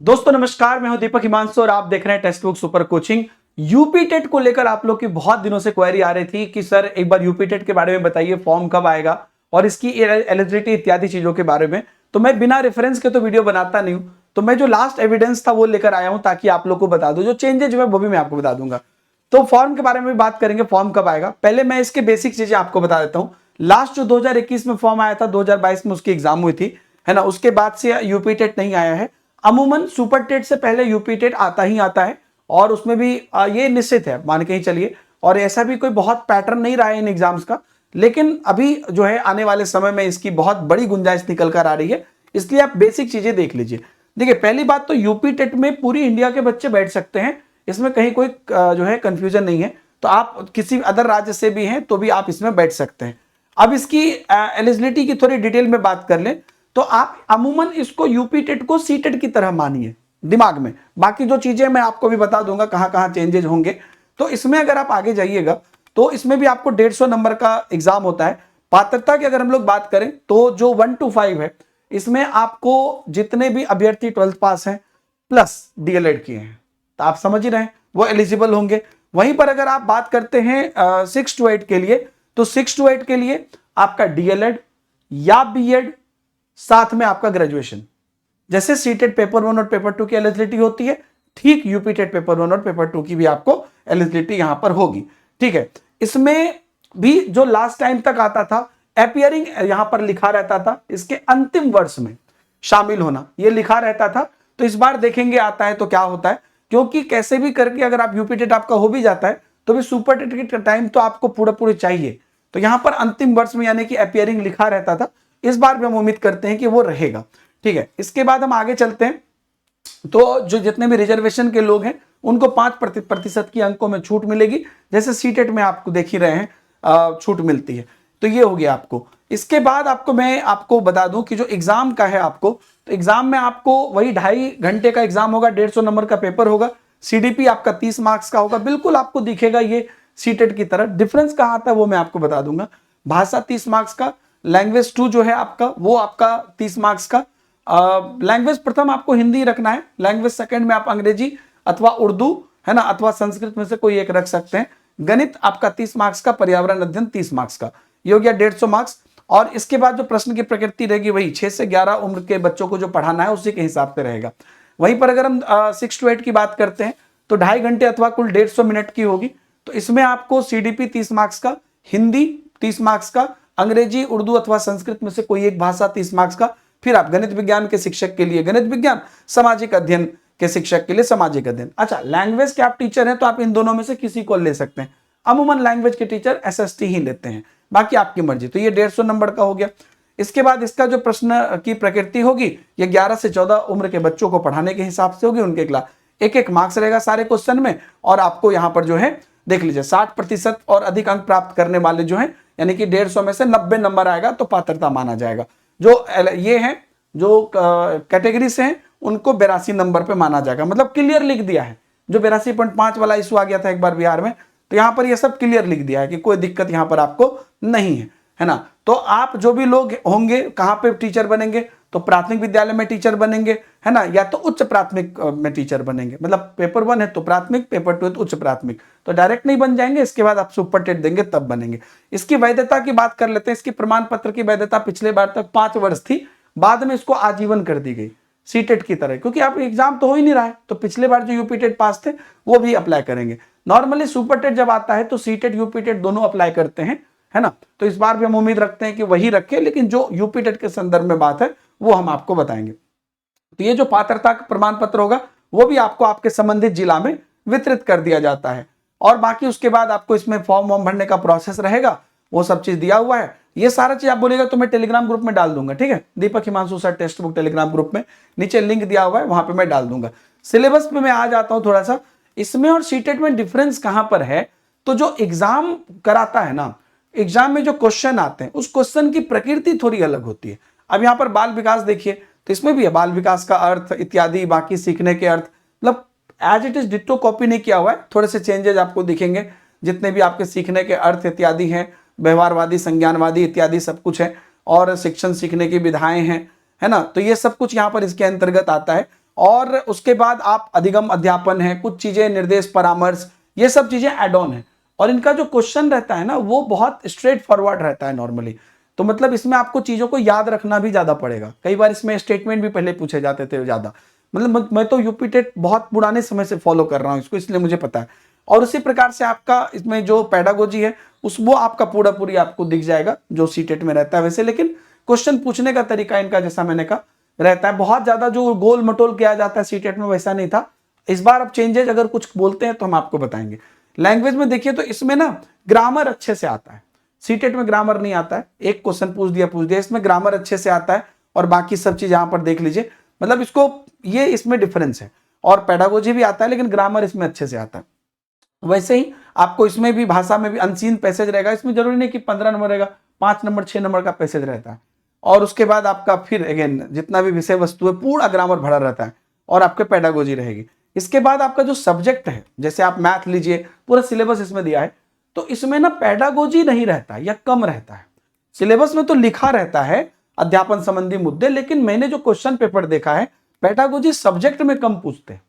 दोस्तों नमस्कार, मैं हूं दीपक हिमांशु और आप देख रहे हैं textbook super coaching. UP TET को लेकर आप लोग की बहुत दिनों से क्वेरी आ रही थी कि सर एक बार यूपी टेट के बारे में बताइए, फॉर्म कब आएगा और इसकी एलिजिबिलिटी इत्यादि चीजों के बारे में। तो मैं बिना रेफरेंस के तो वीडियो बनाता नहीं हूं, तो मैं जो लास्ट एविडेंस था वो लेकर आया हूं ताकि आप लोग को बता दूं, जो चेंजेज हुए वो भी मैं आपको बता दूंगा। तो फॉर्म के बारे में भी बात करेंगे, फॉर्म कब आएगा। पहले मैं इसके बेसिक चीजें आपको बता देता हूँ। लास्ट जो 2021 में फॉर्म आया था, 2022 में उसकी एग्जाम हुई थी, है ना। उसके बाद से यूपी टेट नहीं आया है। अमूमन सुपर टेट से पहले यूपी टेट आता ही आता है और उसमें भी ये निश्चित है, मान के ही चलिए। और ऐसा भी कोई बहुत पैटर्न नहीं रहा है इन एग्जाम्स का, लेकिन अभी जो है आने वाले समय में इसकी बहुत बड़ी गुंजाइश निकल कर आ रही है, इसलिए आप बेसिक चीजें देख लीजिए। देखिए, पहली बात तो यूपी टेट में पूरी इंडिया के बच्चे बैठ सकते हैं, इसमें कहीं कोई जो है कंफ्यूजन नहीं है। तो आप किसी अदर राज्य से भी हैं तो भी आप इसमें बैठ सकते हैं। अब इसकी एलिजिबिलिटी की थोड़ी डिटेल में बात कर लें तो आप अमूमन इसको यूपी टेट को सी टेट की तरह मानिए दिमाग में। बाकी जो चीजें मैं आपको भी बता दूंगा कहां कहां चेंजेज होंगे। तो इसमें अगर आप आगे जाइएगा तो इसमें भी आपको 150 नंबर का एग्जाम होता है। पात्रता की अगर हम लोग बात करें तो जो 1 to 5 है, इसमें आपको जितने भी अभ्यर्थी 12th पास हैं प्लस डीएलएड किए हैं, तो आप समझ ही रहे हैं वो एलिजिबल होंगे। वहीं पर अगर आप बात करते हैं 6 to 8 के लिए, तो 6 to 8 के लिए आपका डीएलएड या बीएड साथ में आपका ग्रेजुएशन। जैसे सीटेट पेपर 1 और पेपर 2 की एलिजिबिलिटी होती है, ठीक यूपी टेट पेपर 1 और पेपर 2 की भी आपको एलिजिबिलिटी यहां पर होगी। ठीक है, इसमें भी जो लास्ट टाइम तक आता था अपीयरिंग यहां पर लिखा रहता था, इसके अंतिम वर्ष में शामिल होना ये लिखा रहता था। तो इस बार देखेंगे आता है तो क्या होता है, क्योंकि कैसे भी करके अगर आप यूपी टेट आपका हो भी जाता है तो भी सुपर टेट के टाइम तो आपको पूरा चाहिए। तो यहां पर अंतिम वर्ष में यानी कि अपीयरिंग लिखा रहता था, इस बार भी हम उम्मीद करते हैं कि वो रहेगा। ठीक है, इसके बाद हम आगे चलते हैं। तो जो जितने भी रिजर्वेशन के लोग हैं उनको 5% की अंकों में छूट मिलेगी, जैसे सीटेट में आपको देख ही रहे हैं छूट मिलती है। तो ये हो गया आपको। इसके बाद मैं आपको बता दूं कि जो एग्जाम का है आपको, तो एग्जाम में आपको वही 2.5 घंटे का एग्जाम होगा, 150 नंबर का पेपर होगा। सीडीपी आपका 30 मार्क्स का होगा, बिल्कुल आपको दिखेगा ये सीटेट की तरह। डिफरेंस कहां आता है वो मैं आपको बता दूंगा। भाषा 30 मार्क्स का, लैंग्वेज 2 जो है आपका वो आपका 30 मार्क्स का। लैंग्वेज प्रथम आपको हिंदी रखना है, लैंग्वेज सेकंड में आप अंग्रेजी अथवा उर्दू, है ना, अथवा संस्कृत में से कोई एक रख सकते हैं। गणित आपका 30 मार्क्स का, पर्यावरण अध्ययन 30 मार्क्स का, ये हो गया 150 मार्क्स। और इसके बाद जो प्रश्न की प्रकृति रहेगी वही 6 से 11 उम्र के बच्चों को जो पढ़ाना है उसी के हिसाब से रहेगा। वहीं पर अगर हम 6 to 8 की बात करते हैं तो 2.5 घंटे अथवा कुल 150 मिनट की होगी। तो इसमें आपको सीडीपी 30 मार्क्स का, हिंदी 30 मार्क्स का, अंग्रेजी उर्दू अथवा संस्कृत में से कोई एक भाषा 30 मार्क्स का। फिर आप गणित विज्ञान के शिक्षक के लिए गणित विज्ञान, सामाजिक अध्ययन के शिक्षक के लिए सामाजिक अध्ययन। अच्छा, लैंग्वेज के आप टीचर हैं तो आप इन दोनों में से किसी को ले सकते हैं। अमूमन लैंग्वेज के टीचर एसएसटी ही लेते हैं, बाकी आपकी मर्जी। तो ये 150 नंबर का हो गया। इसके बाद इसका जो प्रश्न की प्रकृति होगी ये 11 से 14 उम्र के बच्चों को पढ़ाने के हिसाब से होगी। उनके खिलाफ एक मार्क्स रहेगा सारे क्वेश्चन में। और आपको यहां पर जो है देख लीजिए 60% और अधिक अंक प्राप्त करने वाले जो है, यानी कि 150 में से 90 नंबर आएगा तो पात्रता माना जाएगा। जो ये है जो कैटेगरी से हैं उनको 82 नंबर पे माना जाएगा, मतलब क्लियर लिख दिया है। जो 82.5 वाला इशू आ गया था एक बार बिहार में, तो यहां पर ये सब क्लियर लिख दिया है कि कोई दिक्कत यहां पर आपको नहीं है ना। तो आप जो भी लोग होंगे कहां पे टीचर बनेंगे, तो प्राथमिक विद्यालय में टीचर बनेंगे, है ना, या तो उच्च प्राथमिक में टीचर बनेंगे। मतलब पेपर 1 है तो प्राथमिक, पेपर 2 है तो उच्च प्राथमिक। तो डायरेक्ट नहीं बन जाएंगे, इसके बाद आप सुपर टेट देंगे तब बनेंगे। इसकी वैधता की बात कर लेते हैं। इसकी प्रमाण पत्र की वैधता पिछले बार तक 5 वर्ष थी, बाद में इसको आजीवन कर दी गई सीटेट की तरह, क्योंकि आप एग्जाम तो हो ही नहीं रहा है। तो पिछले बार जो यूपी टेट पास थे वो भी अप्लाई करेंगे। नॉर्मली सुपर टेट जब आता है तो सीटेट यूपी टेट दोनों अप्लाई करते हैं, है ना। तो इस बार भी हम उम्मीद रखते हैं कि वही रखें, लेकिन जो यूपी टेट के संदर्भ में बात है वो हम आपको बताएंगे। तो ये जो पात्रता का प्रमाण पत्र होगा वो भी आपको आपके संबंधित जिला में वितरित कर दिया जाता है। और बाकी उसके बाद आपको इसमें फॉर्म वॉर्म भरने का प्रोसेस रहेगा, वो सब चीज दिया हुआ है। ये सारा चीज आप बोलेगा तो मैं टेलीग्राम ग्रुप में डाल दूंगा, ठीक है। Deepak Himanshu sir textbook Telegram group में नीचे लिंक दिया हुआ है, वहां पे मैं डाल दूंगा। सिलेबस पे मैं आ जाता हूं थोड़ा सा। इसमें और सीटेट में डिफरेंस कहां पर है, तो जो एग्जाम कराता है ना, एग्जाम में जो क्वेश्चन आते हैं उस क्वेश्चन की प्रकृति थोड़ी अलग होती है। अब यहां पर बाल विकास देखिए, तो इसमें भी है बाल विकास का अर्थ इत्यादि, बाकी सीखने के अर्थ, मतलब as it is ditto copy नहीं किया हुआ है, थोड़े से चेंजेस आपको दिखेंगे। जितने भी आपके सीखने के अर्थ इत्यादि हैं, व्यवहारवादी, संज्ञानवादी इत्यादि सब कुछ है, और शिक्षण सीखने की विधाएं हैं, है ना। तो ये सब कुछ यहाँ पर इसके अंतर्गत आता है। और उसके बाद आप अधिगम अध्यापन है, कुछ चीजें निर्देश परामर्श, ये सब चीजें एड ऑन है। और इनका जो क्वेश्चन रहता है ना वो बहुत स्ट्रेट फॉरवर्ड रहता है नॉर्मली। तो मतलब इसमें आपको चीजों को याद रखना भी ज्यादा पड़ेगा। कई बार इसमें स्टेटमेंट भी पहले पूछे जाते थे ज्यादा। मतलब मैं तो यूपी टेट बहुत पुराने समय से फॉलो कर रहा हूँ इसको, इसलिए मुझे पता है। और उसी प्रकार से आपका इसमें जो पेडागोजी है उस वो आपका पूरा पूरी आपको दिख जाएगा जो सीटेट में रहता है वैसे। लेकिन क्वेश्चन पूछने का तरीका इनका जैसा मैंने कहा रहता है, बहुत ज्यादा जो गोल मटोल किया जाता है सीटेट में वैसा नहीं था। इस बार अब चेंजेज अगर कुछ बोलते हैं तो हम आपको बताएंगे। लैंग्वेज में देखिए तो इसमें ना ग्रामर अच्छे से आता है, सीटेट में ग्रामर नहीं आता है। एक क्वेश्चन पूछ दिया, इसमें ग्रामर अच्छे से आता है और बाकी सब चीज यहां पर देख लीजिए। मतलब इसको ये इसमें डिफरेंस है। और पेडागोजी भी आता है लेकिन ग्रामर इसमें अच्छे से आता है। वैसे ही आपको इसमें भी भाषा में भी अनसीन पैसेज रहेगा। इसमें जरूरी नहीं कि 15 नंबर रहेगा, 5 नंबर 6 नंबर का पैसेज रहता है। और उसके बाद आपका फिर अगेन जितना भी विषय वस्तु है पूरा ग्रामर भरा रहता है और आपके पेडागोजी रहेगी। इसके बाद आपका जो सब्जेक्ट है, जैसे आप मैथ लीजिए, पूरा सिलेबस इसमें दिया है, तो इसमें ना पेडागोजी नहीं रहता या कम रहता है। सिलेबस में तो लिखा रहता है अध्यापन संबंधी मुद्दे, लेकिन मैंने जो क्वेश्चन पेपर देखा है पेडागोजी सब्जेक्ट में कम पूछते हैं,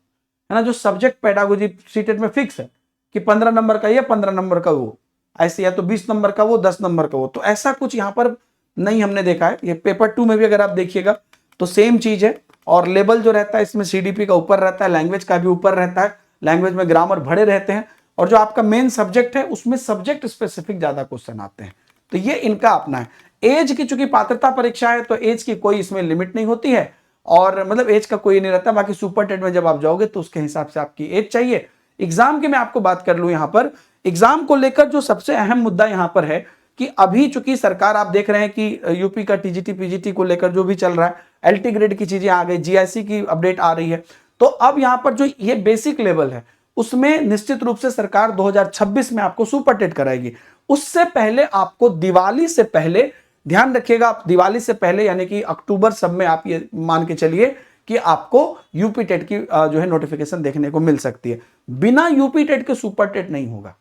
है ना। जो सब्जेक्ट पेडागोजी सीटेट में फिक्स है कि 15 नंबर का ये 15 नंबर का वो, ऐसे या तो 20 नंबर का वो 10 नंबर का वो, तो ऐसा कुछ यहाँ पर नहीं हमने देखा है। ये पेपर 2 में भी अगर आप देखिएगा तो सेम चीज है। और लेवल जो रहता है इसमें सीडीपी का ऊपर रहता है, लैंग्वेज का भी ऊपर रहता है, लैंग्वेज में ग्रामर भरे रहते हैं। और जो आपका मेन सब्जेक्ट है उसमें सब्जेक्ट स्पेसिफिक ज्यादा क्वेश्चन आते हैं। तो ये इनका अपना है। एज की चूंकि पात्रता परीक्षा है तो एज की कोई इसमें लिमिट नहीं होती है, और मतलब एज का कोई नहीं रहता। बाकी सुपर टेट में जब आप जाओगे तो उसके हिसाब से आपकी एज चाहिए। एग्जाम की मैं आपको बात कर लूं, यहां पर एग्जाम को लेकर जो सबसे अहम मुद्दा यहां पर है कि अभी चूंकि सरकार आप देख रहे हैं कि यूपी का टीजीटी पीजीटी को लेकर जो भी चल रहा है, एलटी ग्रेड की चीजें आ गई, जीआईसी की अपडेट आ रही है। तो अब यहां पर जो ये बेसिक लेवल है उसमें निश्चित रूप से सरकार 2026 में आपको सुपर टेट कराएगी। उससे पहले आपको दिवाली से पहले, ध्यान रखिएगा, आप दिवाली से पहले यानी कि अक्टूबर सब में आप ये मान के चलिए कि आपको यूपी टेट की जो है नोटिफिकेशन देखने को मिल सकती है। बिना यूपी टेट के सुपर टेट नहीं होगा।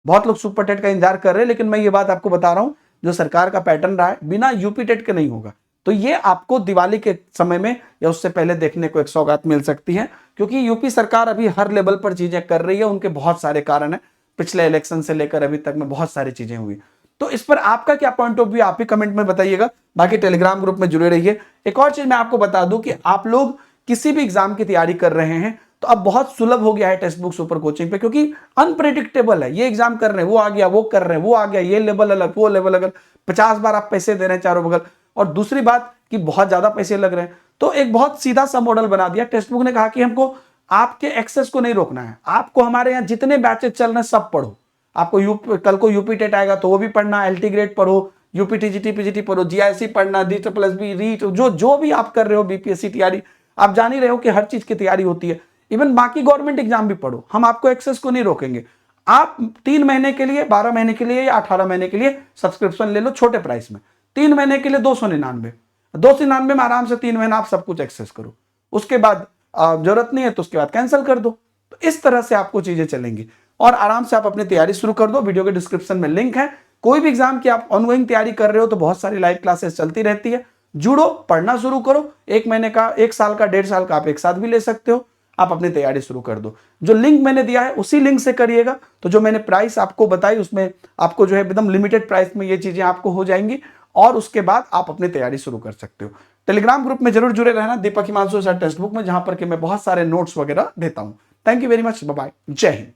बहुत लोग सुपर टेट का इंतजार कर रहे हैं, लेकिन मैं ये बात आपको बता रहा हूं जो सरकार का पैटर्न रहा है बिना यूपी टेट के नहीं होगा। तो ये आपको दिवाली के समय में या उससे पहले देखने को एक सौगात मिल सकती है, क्योंकि यूपी सरकार अभी हर लेवल पर चीजें कर रही है। उनके बहुत सारे कारण है, पिछले इलेक्शन से लेकर अभी तक में बहुत सारी चीजें हुई। तो इस पर आपका क्या पॉइंट ऑफ व्यू, आप ही कमेंट में बताइएगा। बाकी टेलीग्राम ग्रुप में जुड़े रहिए। एक और चीज मैं आपको बता दूं कि आप लोग किसी भी एग्जाम की तैयारी कर रहे हैं तो अब बहुत सुलभ हो गया है टेक्स्ट बुक सुपर कोचिंग पे, क्योंकि अनप्रेडिक्टेबल है। ये एग्जाम कर रहे हैं, वो आ गया, वो कर रहे हैं, वो आ गया, ये लेवल अलग, वो लेवल अलग, 50 बार आप पैसे दे रहे हैं चारों बगल। और दूसरी बात कि बहुत ज्यादा पैसे लग रहे हैं। तो एक बहुत सीधा सा मॉडल बना दिया टेक्स्ट बुक ने, कहा कि हमको आपके एक्सेस को नहीं रोकना है, आपको हमारे यहाँ जितने बैचेस चल रहे हैं सब पढ़ो। आपको कल को यूपी टेट आएगा तो वो भी पढ़ना, एलटी ग्रेड पढ़ो, यूपी टीजीटी पीजीटी पढ़ो, जीआईसी पढ़ना, DSSB रीट, जो भी आप कर रहे हो, बीपीएससी तैयारी, आप जान ही रहे हो कि हर चीज की तैयारी होती है। इवन बाकी गवर्नमेंट एग्जाम भी पढ़ो, हम आपको एक्सेस को नहीं रोकेंगे। आप 3 महीने के लिए, 12 महीने के लिए या 18 महीने के लिए सब्सक्रिप्शन ले लो छोटे प्राइस में। 3 महीने के लिए 299 में आराम से 3 महीना आप सब कुछ एक्सेस करो। उसके बाद जरूरत नहीं है तो उसके बाद कैंसिल कर दो। तो इस तरह से आपको चीजें चलेंगी और आराम से आप अपनी तैयारी शुरू कर दो। वीडियो के डिस्क्रिप्शन में लिंक है। कोई भी एग्जाम की आप ऑनगोइंग तैयारी कर रहे हो तो बहुत सारी लाइव क्लासेस चलती रहती है। जुड़ो, पढ़ना शुरू करो। 1 महीने का, 1 साल का, 1.5 साल का आप एक साथ भी ले सकते हो। आप अपनी तैयारी शुरू कर दो। जो लिंक मैंने दिया है उसी लिंक से करिएगा। तो जो मैंने प्राइस आपको बताई उसमें आपको जो है एकदम लिमिटेड प्राइस में ये चीजें आपको हो जाएंगी और उसके बाद आप अपनी तैयारी शुरू कर सकते हो। टेलीग्राम ग्रुप में जरूर जुड़े रहना, दीपक हिमांशु सर टेक्स्ट बुक में, जहां पर कि मैं बहुत सारे नोट्स वगैरह देता हूं। Thank you very much, bye bye, जय हिंद।